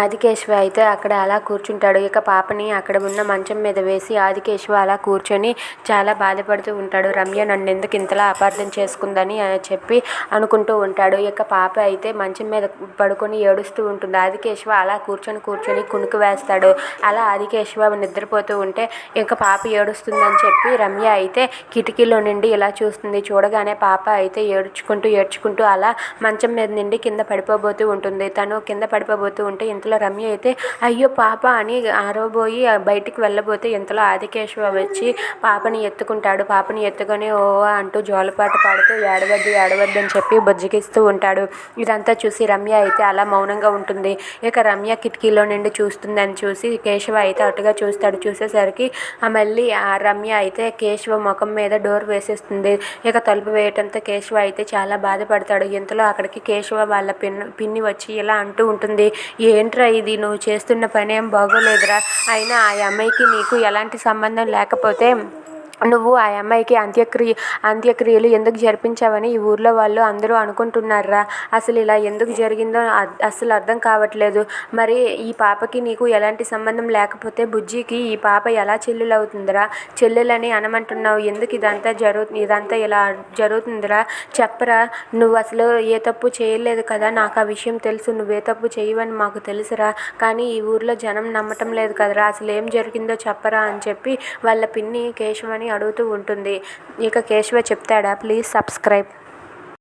ఆదికేశవ అయితే అక్కడ అలా కూర్చుంటాడు. ఇక పాపని అక్కడ ఉన్న మంచం మీద వేసి ఆదికేశవ అలా కూర్చొని చాలా బాధపడుతూ ఉంటాడు. రమ్య నన్ను ఎందుకు ఇంతలా అపార్థం చేసుకుందని చెప్పి అనుకుంటూ ఉంటాడు. ఇక పాప అయితే మంచం మీద పడుకొని ఏడుస్తూ ఉంటుంది. ఆదికేశవ అలా కూర్చొని కునుకు వేస్తాడు. అలా ఆదికేశవ నిద్రపోతూ ఉంటే ఇక పాప ఏడుస్తుందని చెప్పి రమ్య అయితే కిటికీలో నుండి ఇలా చూస్తుంది. చూడగానే పాప అయితే ఏడ్చుకుంటూ అలా మంచం మీద నుండి కింద పడిపోబోతూ ఉంటుంది. తను కింద పడిపోబోతూ ఉంటే ఇంతలో రమ్య అయితే అయ్యో పాప అని ఆరవబోయి బయటికి వెళ్ళబోతే ఇంతలో ఆదికేశవ వచ్చి పాపని ఎత్తుకుంటాడు. పాపని ఎత్తుకొని ఓ అంటూ జోలపాట పాడుతూ ఏడవద్దు అని చెప్పి బుజ్జగిస్తూ ఉంటాడు. ఇదంతా చూసి రమ్య అయితే అలా మౌనంగా ఉంటుంది. ఇక రమ్య కిటికీలో నుండి చూస్తుందని చూసి కేశవ అయితే అటుగా చూస్తాడు. చూసేసరికి మళ్ళీ ఆ రమ్య అయితే కేశవ ముఖం మీద డోర్ వేసేస్తుంది. ఇక తలుపు వేయటంతో కేశవ అయితే చాలా బాధపడతాడు. ఇంతలో అక్కడికి కేశవ వాళ్ళ పిన్ని వచ్చి ఇలా అంటూ ఉంటుంది, ఏంట్రా ఇది, నువ్వు చేస్తున్న పని ఏం బాగోలేదురా, అయినా ఆ అమ్మాయికి నీకు ఎలాంటి సంబంధం లేకపోతే నువ్వు ఆ అమ్మాయికి అంత్యక్రియలు ఎందుకు జరిపించావని ఈ ఊర్లో వాళ్ళు అందరూ అనుకుంటున్నారా? అసలు ఇలా ఎందుకు జరిగిందో అసలు అర్థం కావట్లేదు. మరి ఈ పాపకి నీకు ఎలాంటి సంబంధం లేకపోతే బుజ్జికి ఈ పాప ఎలా చెల్లెలవుతుందిరా? చెల్లెలని అనమంటున్నావు, ఎందుకు ఇదంతా ఇలా జరుగుతుందిరా? చెప్పరా, నువ్వు అసలు ఏ తప్పు చేయలేదు కదా, నాకు ఆ విషయం తెలుసు, నువ్వే తప్పు చేయవని మాకు తెలుసురా, కానీ ఈ ఊర్లో జనం నమ్మటం లేదు కదరా, అసలు ఏం జరిగిందో చెప్పరా అని చెప్పి వాళ్ళ పిన్ని కేశవని అడుగుతూ ఉంటుంది. ఇక కేశవ చెప్తాడా, ప్లీజ్ సబ్స్క్రైబ్.